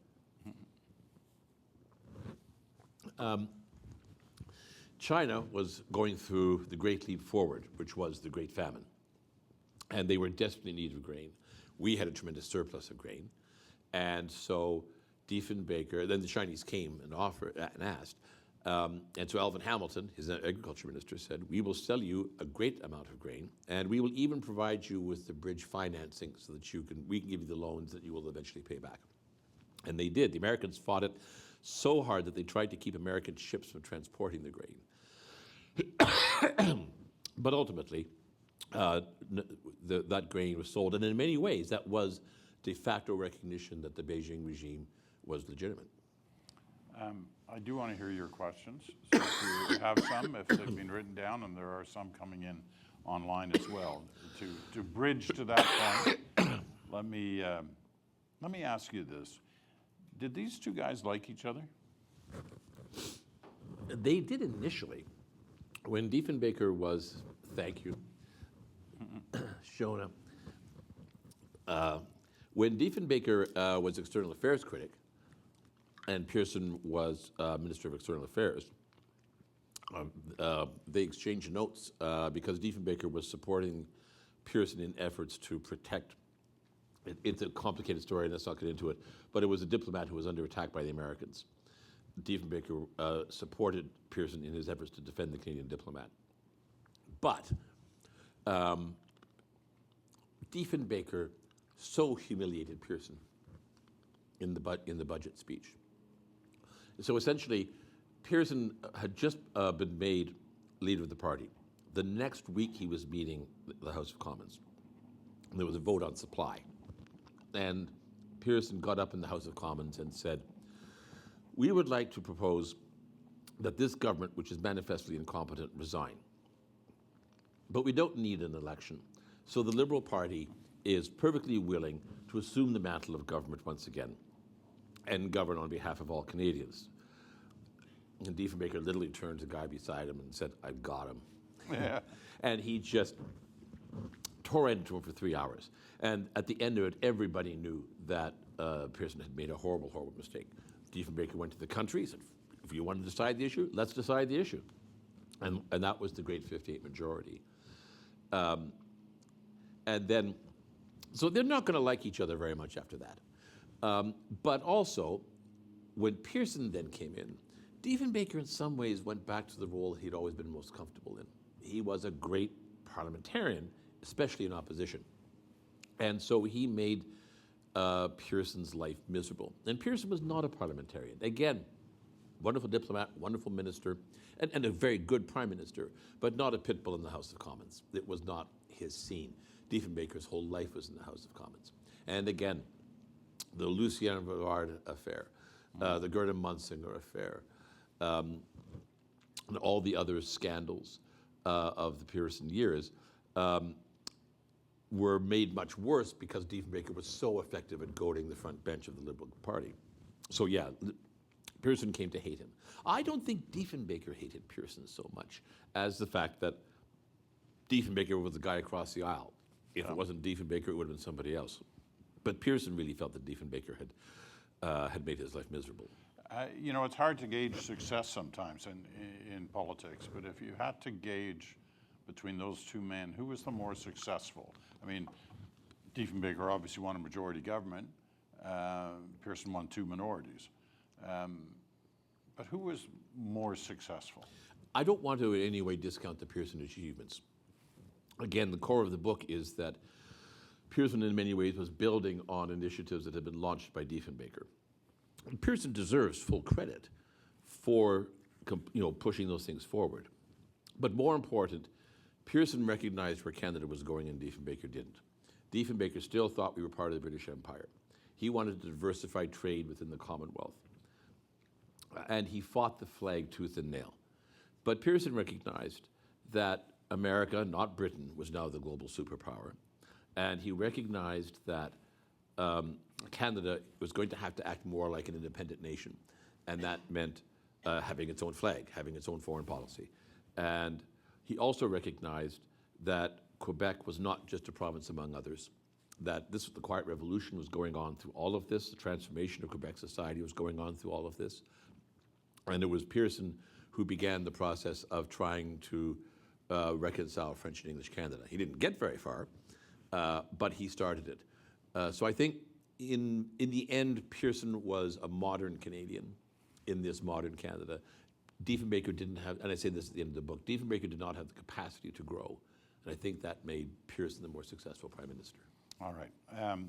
China was going through the Great Leap Forward, which was the Great Famine. And they were desperately in need of grain. We had a tremendous surplus of grain. And so Diefenbaker, then the Chinese came and asked. And so Alvin Hamilton, his agriculture minister, said, we will sell you a great amount of grain, and we will even provide you with the bridge financing so that we can give you the loans that you will eventually pay back. And they did. The Americans fought it so hard that they tried to keep American ships from transporting the grain. But ultimately, that grain was sold. And in many ways, that was de facto recognition that the Beijing regime was legitimate. I do want to hear your questions. So if you have some, if they've been written down, and there are some coming in online as well. To bridge to that point, let me ask you this. Did these two guys like each other? They did initially. When Diefenbaker was, thank you, Shona. When Diefenbaker was external affairs critic, and Pearson was Minister of External Affairs, they exchanged notes because Diefenbaker was supporting Pearson in efforts to protect. It's a complicated story, and let's not get into it, but it was a diplomat who was under attack by the Americans. Diefenbaker supported Pearson in his efforts to defend the Canadian diplomat. But Diefenbaker so humiliated Pearson in the budget speech. So essentially, Pearson had just been made leader of the party. The next week he was meeting the House of Commons. And there was a vote on supply. And Pearson got up in the House of Commons and said, we would like to propose that this government, which is manifestly incompetent, resign. But we don't need an election. So the Liberal Party is perfectly willing to assume the mantle of government once again and govern on behalf of all Canadians. And Diefenbaker literally turned to the guy beside him and said, I've got him. Yeah. And he just tore into him for 3 hours. And at the end of it, everybody knew that Pearson had made a horrible, horrible mistake. Diefenbaker went to the country, said, if you want to decide the issue, let's decide the issue. And that was the great 58 majority. And then, so they're not going to like each other very much after that. But also, when Pearson then came in, Diefenbaker in some ways went back to the role he'd always been most comfortable in. He was a great parliamentarian, especially in opposition. And so he made Pearson's life miserable. And Pearson was not a parliamentarian. Again, wonderful diplomat, wonderful minister, and a very good prime minister, but not a pit bull in the House of Commons. It was not his scene. Diefenbaker's whole life was in the House of Commons. And again, the Lucien Villard affair, the Gerda Munsinger affair, and all the other scandals of the Pearson years were made much worse because Diefenbaker was so effective at goading the front bench of the Liberal Party. So yeah, Pearson came to hate him. I don't think Diefenbaker hated Pearson so much as the fact that Diefenbaker was the guy across the aisle. If it wasn't Diefenbaker, it would have been somebody else. But Pearson really felt that Diefenbaker had made his life miserable. You know, it's hard to gauge success sometimes in politics, but if you had to gauge between those two men, who was the more successful? I mean, Diefenbaker obviously won a majority government. Pearson won 2 minorities. But who was more successful? I don't want to in any way discount the Pearson achievements. Again, the core of the book is that Pearson in many ways was building on initiatives that had been launched by Diefenbaker. And Pearson deserves full credit for pushing those things forward. But more important, Pearson recognized where Canada was going and Diefenbaker didn't. Diefenbaker still thought we were part of the British Empire. He wanted to diversify trade within the Commonwealth. And he fought the flag tooth and nail. But Pearson recognized that America, not Britain, was now the global superpower. And he recognized that Canada was going to have to act more like an independent nation. And that meant having its own flag, having its own foreign policy. And he also recognized that Quebec was not just a province among others, that the Quiet Revolution was going on through all of this, the transformation of Quebec society was going on through all of this. And it was Pearson who began the process of trying to reconcile French and English Canada. He didn't get very far, but he started it. So I think in the end, Pearson was a modern Canadian in this modern Canada. Diefenbaker didn't have, and I say this at the end of the book, Diefenbaker did not have the capacity to grow. And I think that made Pearson the more successful prime minister. All right.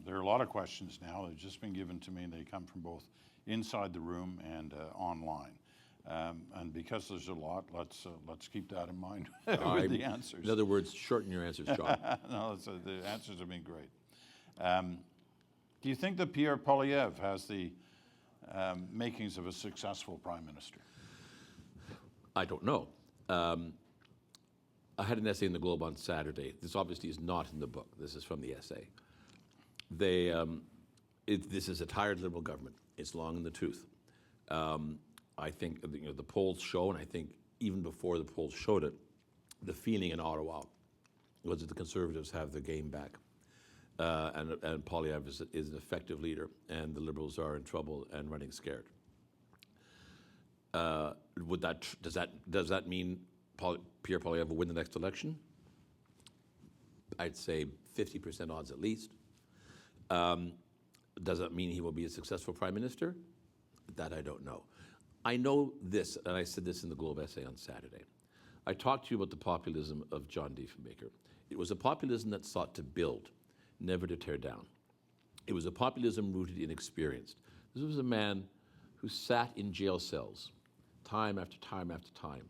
There are a lot of questions now. They've just been given to me, and they come from both inside the room and online. And because there's a lot, let's keep that in mind with the answers. In other words, shorten your answers, John. No, the answers have been great. Do you think that Pierre Poilievre has the makings of a successful prime minister? I don't know. I had an essay in the Globe on Saturday. This obviously is not in the book. This is from the essay. This is a tired Liberal government. It's long in the tooth. I think the polls show, and I think even before the polls showed it, the feeling in Ottawa was that the Conservatives have their game back, and Poilievre is an effective leader, and the Liberals are in trouble and running scared. Does that mean Pierre Poilievre will win the next election? I'd say 50% odds at least. Does that mean he will be a successful prime minister? That I don't know. I know this, and I said this in the Globe essay on Saturday. I talked to you about the populism of John Diefenbaker. It was a populism that sought to build, never to tear down. It was a populism rooted in experience. This was a man who sat in jail cells time after time after time,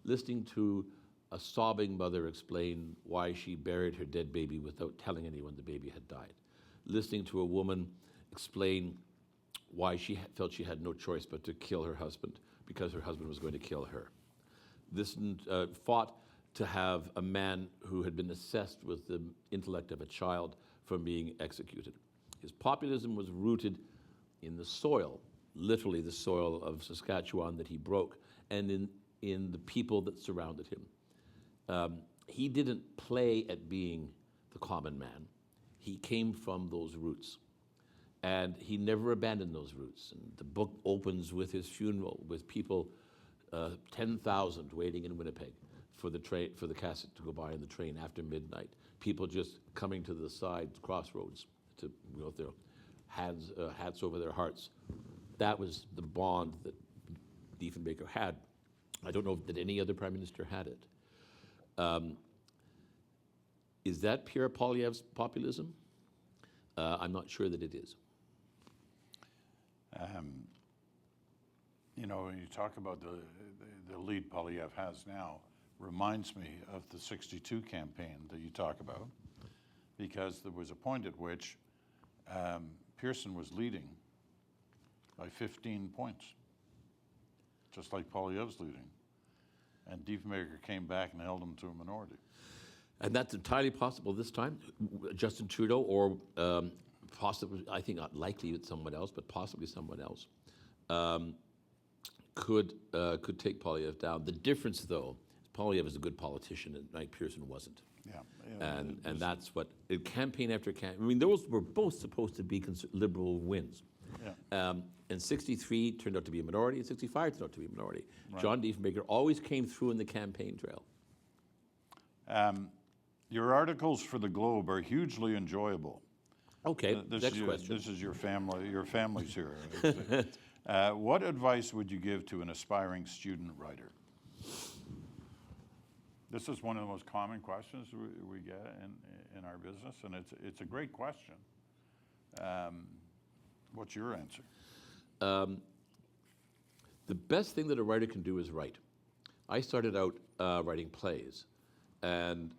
listening to a sobbing mother explain why she buried her dead baby without telling anyone the baby had died, listening to a woman explain why she felt she had no choice but to kill her husband because her husband was going to kill her. This fought to have a man who had been assessed with the intellect of a child from being executed. His populism was rooted in the soil, literally the soil of Saskatchewan that he broke, and in the people that surrounded him. He didn't play at being the common man. He came from those roots. And he never abandoned those roots. And the book opens with his funeral, with people, 10,000 waiting in Winnipeg for the casket to go by in the train after midnight. People just coming to the side crossroads to with their hats over their hearts. That was the bond that Diefenbaker had. I don't know that any other prime minister had it. Is that Pierre Poilievre's populism? I'm not sure that it is. You know, when you talk about the lead Poilievre has now, reminds me of the 62 campaign that you talk about, because there was a point at which Pearson was leading by 15 points, just like Poilievre's leading. And Diefenbaker came back and held him to a minority. And that's entirely possible this time. Justin Trudeau, or possibly, I think not likely with someone else, but possibly someone else, could take Poilievre down. The difference, though, Poilievre is a good politician, and Mike Pearson wasn't. Yeah. And that's what, campaign after campaign, I mean, those were both supposed to be liberal wins. Yeah. And 63 turned out to be a minority, and 65 turned out to be a minority. Right. John Diefenbaker always came through in the campaign trail. Your articles for the Globe are hugely enjoyable. Okay, next question. This is your family. Your family's here. What advice would you give to an aspiring student writer? This is one of the most common questions we get in our business, and it's a great question. What's your answer? The best thing that a writer can do is write. I started out writing plays, and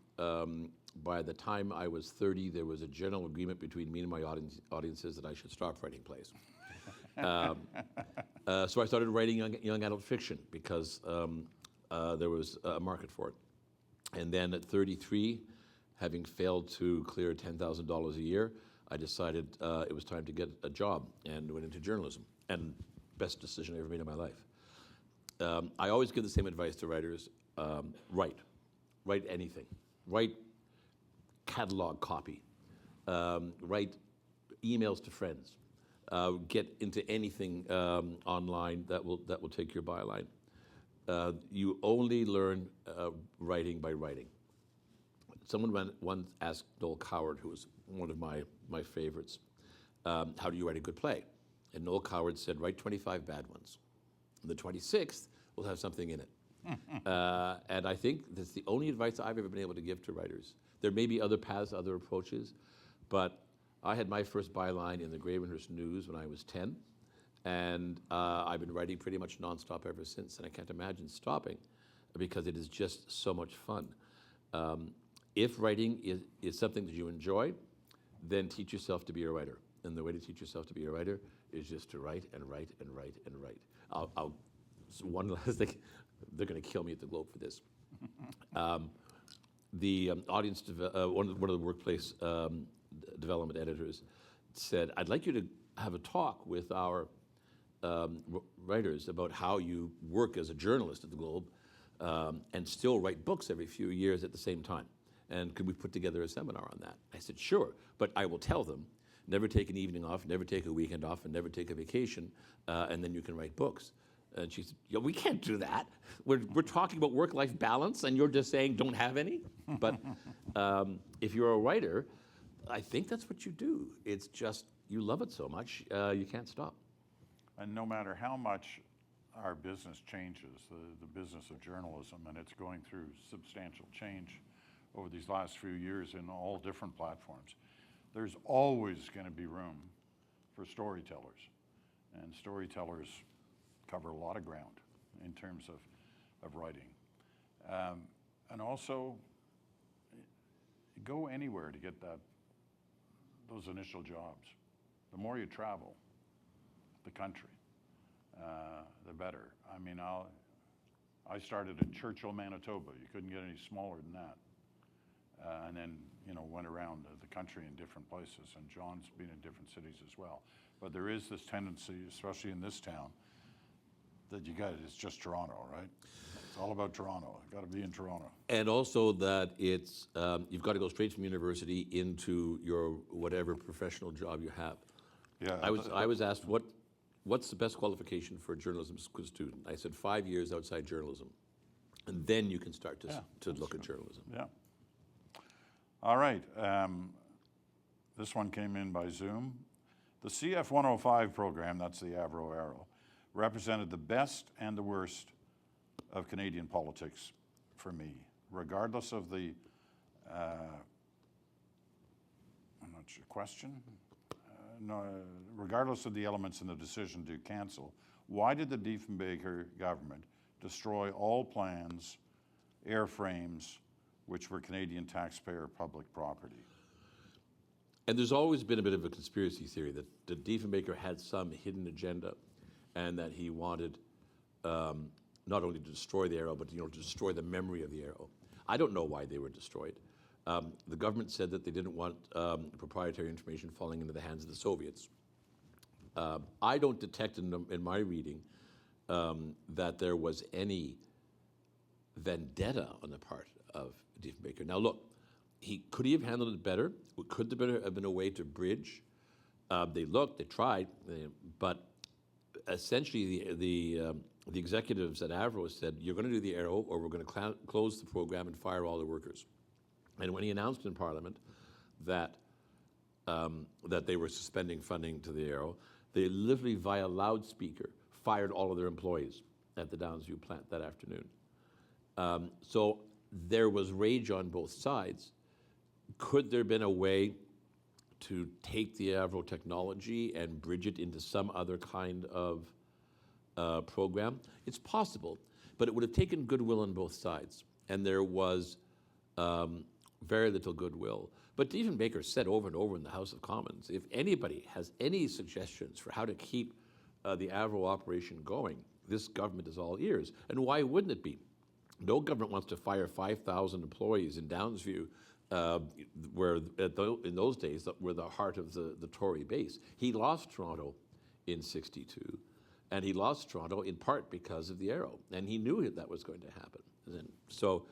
by the time I was 30, there was a general agreement between me and my audiences that I should stop writing plays. So I started writing young adult fiction because there was a market for it. And then at 33, having failed to clear $10,000 a year, I decided it was time to get a job and went into journalism. And best decision I ever made in my life. I always give the same advice to writers. Write anything. Write catalog copy. Write emails to friends. Get into anything online that will take your byline. You only learn writing by writing. Someone once asked Noel Coward, who was one of my favorites, how do you write a good play? And Noel Coward said, write 25 bad ones. And the 26th will have something in it. And I think that's the only advice I've ever been able to give to writers. There may be other paths, other approaches, but I had my first byline in the Gravenhurst News when I was 10, and I've been writing pretty much nonstop ever since, and I can't imagine stopping because it is just so much fun. If writing is something that you enjoy, then teach yourself to be a writer. And the way to teach yourself to be a writer is just to write and write and write and write. So one last thing, they're going to kill me at the Globe for this. The audience, one of the workplace development editors said, I'd like you to have a talk with our writers about how you work as a journalist at the Globe and still write books every few years at the same time. And could we put together a seminar on that? I said, sure, but I will tell them, never take an evening off, never take a weekend off, and never take a vacation, and then you can write books. And she said, yeah, we can't do that. We're talking about work-life balance, and you're just saying don't have any? But if you're a writer, I think that's what you do. It's just, you love it so much, you can't stop. And no matter how much our business changes, the business of journalism, and it's going through substantial change over these last few years in all different platforms, there's always going to be room for storytellers. And storytellers cover a lot of ground in terms of writing. And also, go anywhere to get those initial jobs. the more you travel the country, the better. I mean, I started in Churchill, Manitoba. You couldn't get any smaller than that. And then, went around the country in different places. And John's been in different cities as well. But there is this tendency, especially in this town, that it's just Toronto, right? It's all about Toronto. Got to be in Toronto. And also that it's, you've got to go straight from university into your whatever professional job you have. Yeah. I was asked, what's the best qualification for a journalism school student? I said 5 years outside journalism. And then you can start to look at journalism. Yeah. All right. This one came in by Zoom. The CF 105 program, that's the Avro Arrow, represented the best and the worst of Canadian politics for me, regardless of the, I'm not sure, question? No, regardless of the elements in the decision to cancel, why did the Diefenbaker government destroy all plans, airframes, which were Canadian taxpayer public property? And there's always been a bit of a conspiracy theory that Diefenbaker had some hidden agenda and that he wanted not only to destroy the Arrow, but to destroy the memory of the Arrow. I don't know why they were destroyed. The government said that they didn't want proprietary information falling into the hands of the Soviets. I don't detect in my reading that there was any vendetta on the part of Diefenbaker. Now look, could he have handled it better? Could there have been a way to bridge? They looked, they tried, but essentially the executives at Avro said, you're going to do the Arrow or we're going to close the program and fire all the workers. And when he announced in Parliament that they were suspending funding to the Arrow, they literally via loudspeaker fired all of their employees at the Downsview plant that afternoon. So there was rage on both sides. Could there have been a way to take the Avro technology and bridge it into some other kind of program? It's possible, but it would have taken goodwill on both sides. And there was very little goodwill. But Diefenbaker said over and over in the House of Commons, if anybody has any suggestions for how to keep the Avro operation going, this government is all ears. And why wouldn't it be? No government wants to fire 5,000 employees in Downsview, where in those days were the heart of the Tory base. He lost Toronto in '62, and he lost Toronto in part because of the Arrow, and he knew that was going to happen. And so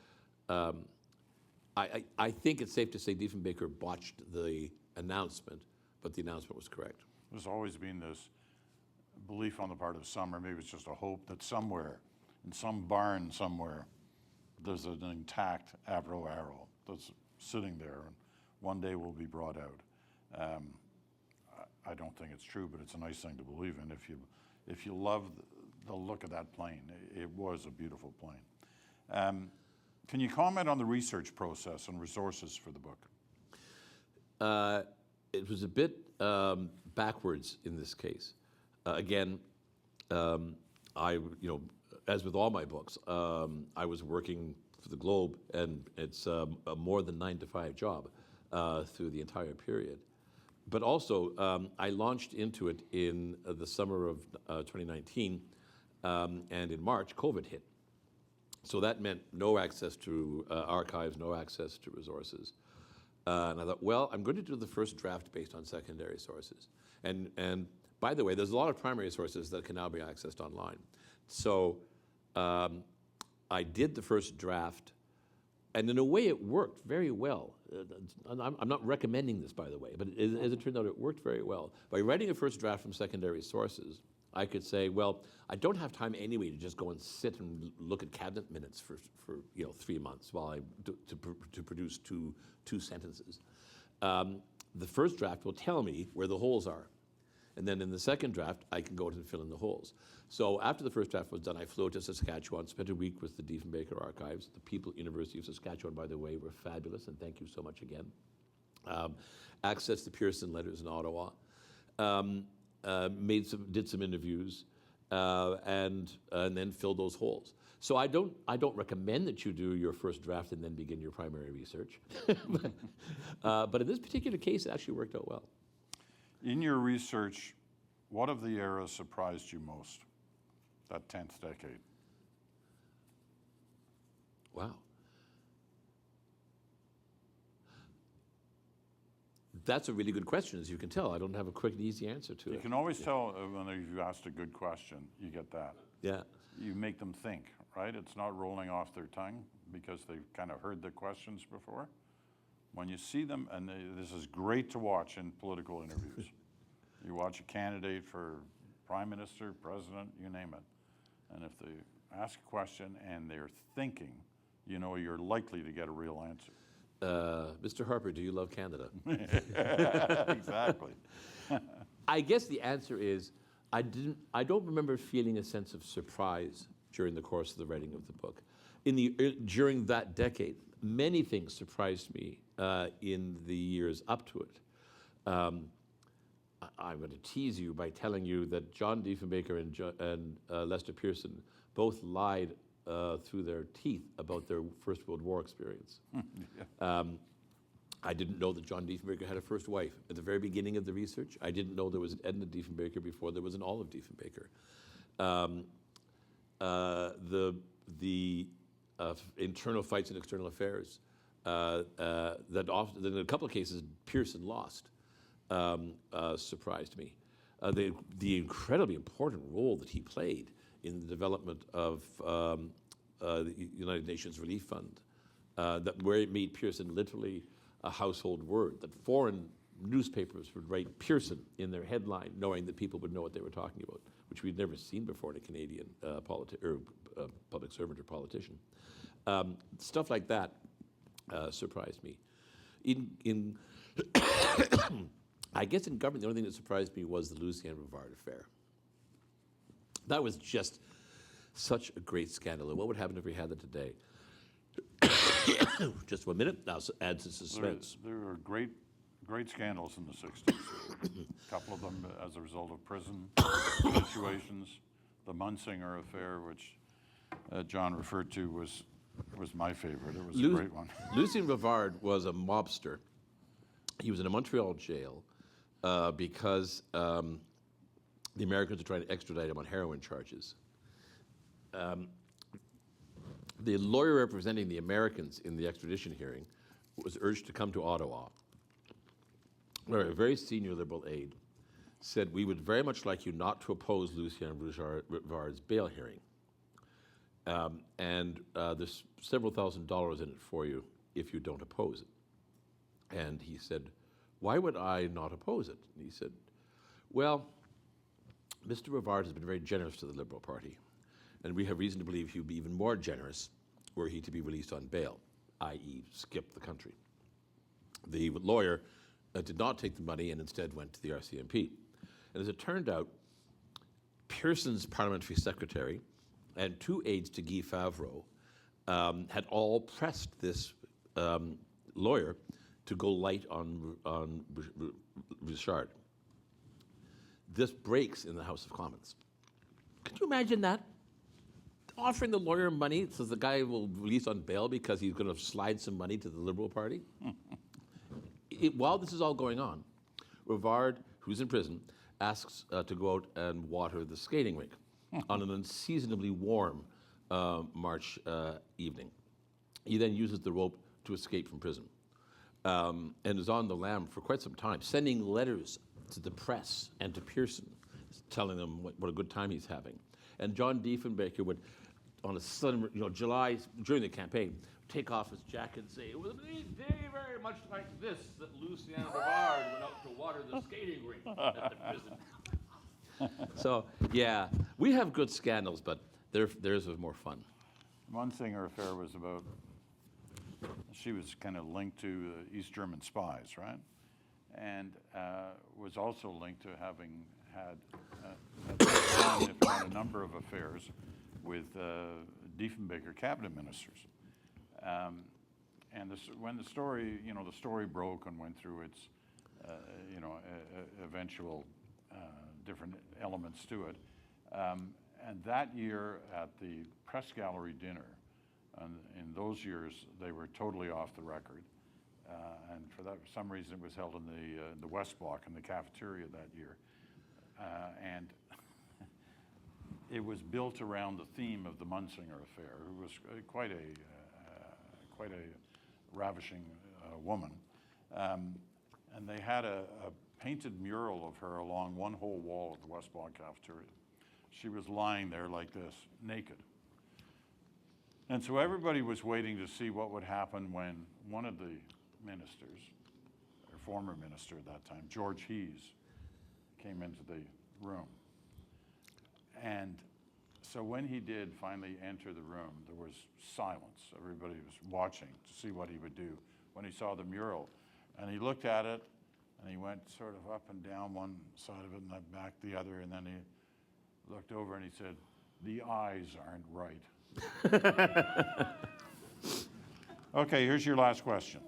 I think it's safe to say Diefenbaker botched the announcement, but the announcement was correct. There's always been this belief on the part of some, or maybe it's just a hope, that somewhere, in some barn somewhere, there's an intact Avro Arrow that's sitting there and one day will be brought out. I don't think it's true, but it's a nice thing to believe in. If you love the look of that plane, it was a beautiful plane. Can you comment on the research process and resources for the book? It was a bit backwards in this case. Again, as with all my books, I was working for the Globe, and it's a more than 9-to-5 job through the entire period. But also, I launched into it in the summer of 2019, and in March, COVID hit. So that meant no access to archives, no access to resources. And I thought, well, I'm going to do the first draft based on secondary sources. And by the way, there's a lot of primary sources that can now be accessed online. So I did the first draft, and in a way it worked very well. I'm not recommending this, by the way, but as it turned out, it worked very well. By writing a first draft from secondary sources, I could say, well, I don't have time anyway to just go and sit and look at cabinet minutes for 3 months while I to produce two sentences. The first draft will tell me where the holes are. And then in the second draft, I can go and fill in the holes. So after the first draft was done, I flew to Saskatchewan, spent a week with the Diefenbaker archives. The people at University of Saskatchewan, by the way, were fabulous, and thank you so much again. Accessed the Pearson letters in Ottawa. Did some interviews, and then filled those holes. So I don't recommend that you do your first draft and then begin your primary research. But in this particular case, it actually worked out well. In your research, what of the era surprised you most? That 10th decade. Wow. That's a really good question, as you can tell. I don't have a quick and easy answer to You it. can always tell when you've asked a good question, you get that. Yeah. You make them think, right? It's not rolling off their tongue because they've kind of heard the questions before. When you see them, and this is great to watch in political interviews. You watch a candidate for prime minister, president, you name it. And if they ask a question and they're thinking, you know you're likely to get a real answer. Mr. Harper, do you love Canada? Exactly. I guess the answer is I don't remember feeling a sense of surprise during the course of the writing of the book. During that decade, many things surprised me in the years up to it. I'm going to tease you by telling you that John Diefenbaker and Lester Pearson both lied through their teeth about their First World War experience. I didn't know that John Diefenbaker had a first wife. At the very beginning of the research, I didn't know there was an Edna Diefenbaker before there was an Olive Diefenbaker. The internal fights in external affairs that often, in a couple of cases, Pearson lost, surprised me. The incredibly important role that he played in the development of the United Nations Relief Fund, where it made Pearson literally a household word, that foreign newspapers would write Pearson in their headline, knowing that people would know what they were talking about, which we'd never seen before in a Canadian public servant or politician. Stuff like that surprised me. I guess in government, the only thing that surprised me was the Lucien Rivard affair. That was just such a great scandal. And what would happen if we had it today? Just 1 minute, now add to suspense. There were great scandals in the 60s. A couple of them as a result of prison situations. The Munsinger affair, which John referred to, was my favorite. It was a great one. Lucien Rivard was a mobster. He was in a Montreal jail because the Americans were trying to extradite him on heroin charges. The lawyer representing the Americans in the extradition hearing was urged to come to Ottawa, where a very senior Liberal aide said, "We would very much like you not to oppose Lucien Rivard's bail hearing. And there's several $1,000s in it for you if you don't oppose it." And he said, "Why would I not oppose it?" And he said, "Well, Mr. Rivard has been very generous to the Liberal Party, and we have reason to believe he would be even more generous were he to be released on bail, i.e. skip the country." The lawyer did not take the money and instead went to the RCMP. And as it turned out, Pearson's parliamentary secretary and two aides to Guy Favreau had all pressed this lawyer to go light on Richard. This breaks in the House of Commons. Could you imagine that? Offering the lawyer money so the guy will release on bail because he's going to slide some money to the Liberal Party? While this is all going on, Rivard, who's in prison, asks to go out and water the skating rink on an unseasonably warm March evening. He then uses the rope to escape from prison and is on the lam for quite some time, sending letters to the press and to Pearson, telling them what a good time he's having. And John Diefenbaker would, on a sudden, July, during the campaign, take off his jacket and say, "It was very, very much like this that Lucien Rivard went out to water the skating rink at the prison." So, yeah, we have good scandals, but theirs was more fun. Munsinger affair was about, she was kind of linked to East German spies, right? And was also linked to having had a number of affairs with Diefenbaker cabinet ministers. And when the story broke and went through its, eventual different elements to it, and that year at the press gallery dinner, and in those years they were totally off the record, and for some reason it was held in the West Block in the cafeteria that year. And it was built around the theme of the Munsinger affair, who was quite a ravishing woman. And they had a painted mural of her along one whole wall of the West Block cafeteria. She was lying there like this, naked. And so everybody was waiting to see what would happen when one of the ministers, or former minister at that time, George Hees, came into the room. And so when he did finally enter the room, there was silence. Everybody was watching to see what he would do when he saw the mural. And he looked at it, and he went sort of up and down one side of it and then back the other, and then he looked over and he said, "The eyes aren't right." Okay, here's your last question.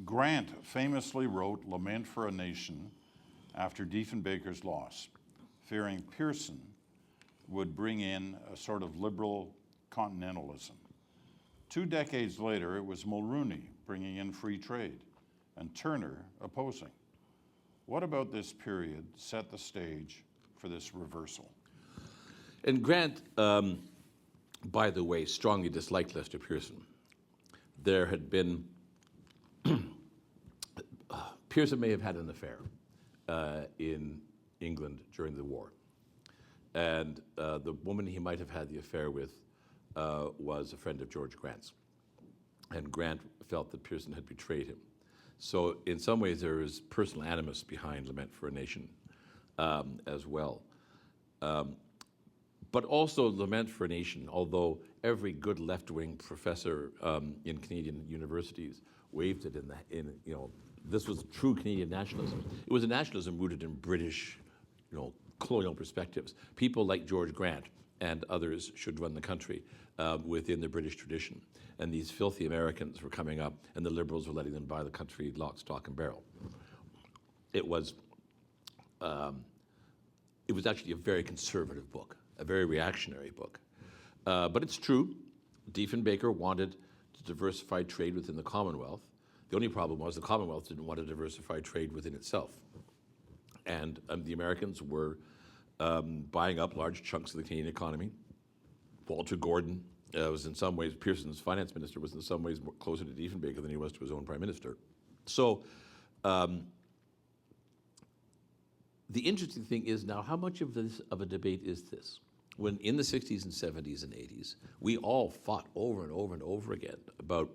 Grant famously wrote Lament for a Nation after Diefenbaker's loss, fearing Pearson would bring in a sort of liberal continentalism. 2 decades later, it was Mulroney bringing in free trade and Turner opposing. What about this period set the stage for this reversal? And Grant, by the way, strongly disliked Lester Pearson. There had been, Pearson may have had an affair in England during the war. And the woman he might have had the affair with was a friend of George Grant's. And Grant felt that Pearson had betrayed him. So in some ways there is personal animus behind Lament for a Nation as well. But also Lament for a Nation, although every good left-wing professor in Canadian universities waved it this was true Canadian nationalism. It was a nationalism rooted in British, colonial perspectives. People like George Grant and others should run the country within the British tradition. And these filthy Americans were coming up, and the Liberals were letting them buy the country lock, stock, and barrel. It was actually a very conservative book, a very reactionary book. But it's true, Diefenbaker wanted to diversify trade within the Commonwealth. The only problem was the Commonwealth didn't want to diversify trade within itself. And the Americans were buying up large chunks of the Canadian economy. Walter Gordon was in some ways, Pearson's finance minister was in some ways more closer to Diefenbaker than he was to his own prime minister. So the interesting thing is now, how much of a debate is this? When in the 60s and 70s and 80s, we all fought over and over and over again about,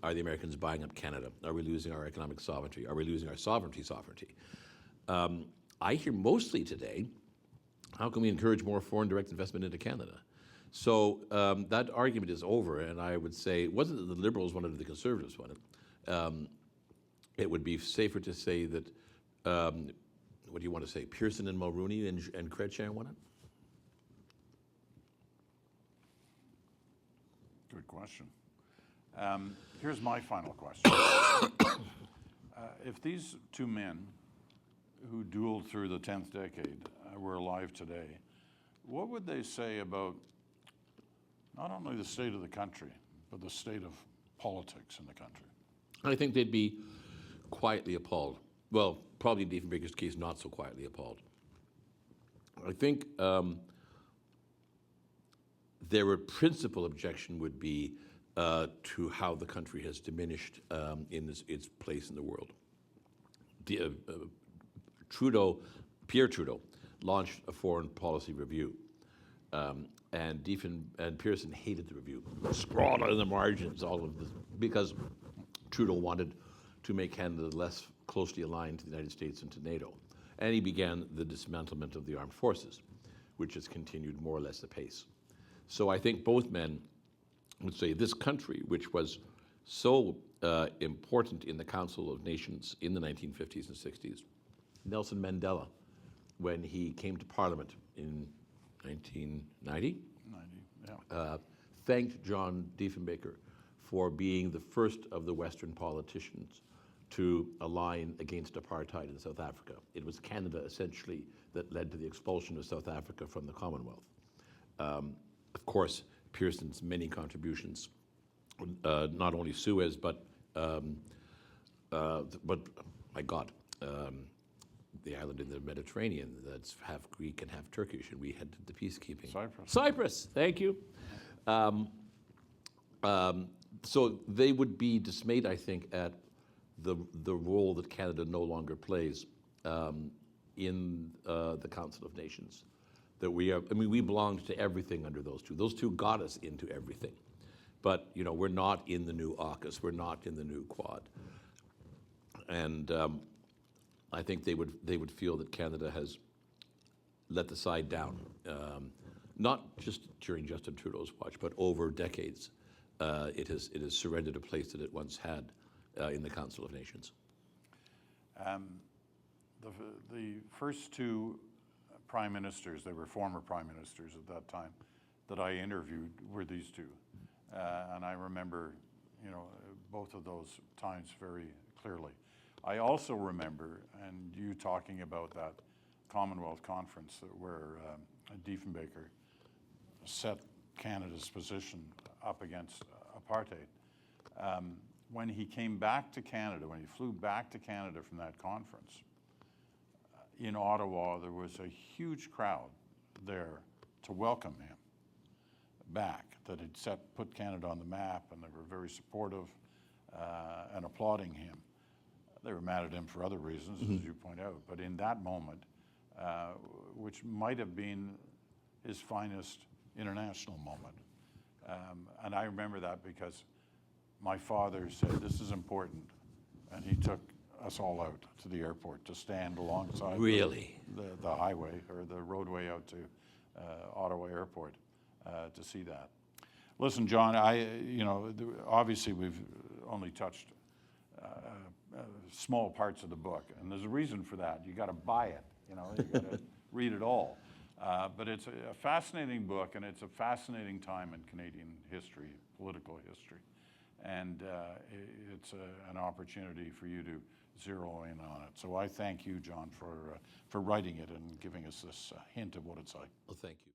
are the Americans buying up Canada? Are we losing our economic sovereignty? Are we losing our sovereignty? I hear mostly today, how can we encourage more foreign direct investment into Canada? So that argument is over, and I would say it wasn't that the Liberals wanted it, the Conservatives wanted it. It would be safer to say that, what do you want to say, Pearson and Mulroney and Chrétien won it? Good question. Here's my final question. If these two men who dueled through the 10th decade were alive today, what would they say about not only the state of the country, but the state of politics in the country? I think they'd be quietly appalled. Well, probably in Diefenbaker's case, not so quietly appalled. I think their principal objection would be to how the country has diminished in its place in the world. Pierre Trudeau launched a foreign policy review, and Pearson hated the review. Scrawled in the margins, all of this, because Trudeau wanted to make Canada less closely aligned to the United States and to NATO. And he began the dismantlement of the armed forces, which has continued more or less apace. So I think both men would say this country, which was so important in the Council of Nations in the 1950s and 60s, Nelson Mandela, when he came to Parliament in 1990, thanked John Diefenbaker for being the first of the Western politicians to align against apartheid in South Africa. It was Canada, essentially, that led to the expulsion of South Africa from the Commonwealth. Of course, Pearson's many contributions, not only Suez, but But my God, the island in the Mediterranean that's half Greek and half Turkish, and we headed to peacekeeping. Cyprus. Cyprus, thank you. So they would be dismayed, I think, at the role that Canada no longer plays in the Council of Nations. That we are, I mean, we belonged to everything under those two. Those two got us into everything. But, you know, we're not in the new AUKUS, we're not in the new Quad. And I think they would feel that Canada has let the side down, not just during Justin Trudeau's watch, but over decades. It has surrendered a place that it once had in the Council of Nations. The first two prime ministers, they were former prime ministers at that time, that I interviewed were these two. And I remember, you know, both of those times very clearly. I also remember, and you talking about that Commonwealth conference where Diefenbaker set Canada's position up against apartheid. When he came back to Canada, when he flew back to Canada from that conference, in Ottawa, there was a huge crowd there to welcome him back, that had put Canada on the map, and they were very supportive and applauding him. They were mad at him for other reasons, as you point out, but in that moment, which might have been his finest international moment. And I remember that because my father said, this is important, and he took us all out to the airport to stand alongside the highway or the roadway out to Ottawa Airport to see that. Listen, John, obviously we've only touched small parts of the book, and there's a reason for that. You got to buy it, you got to read it all. But it's a fascinating book, and it's a fascinating time in Canadian history, political history. And it's an opportunity for you to zero in on it. So I thank you, John, for writing it and giving us this hint of what it's like. Well, thank you.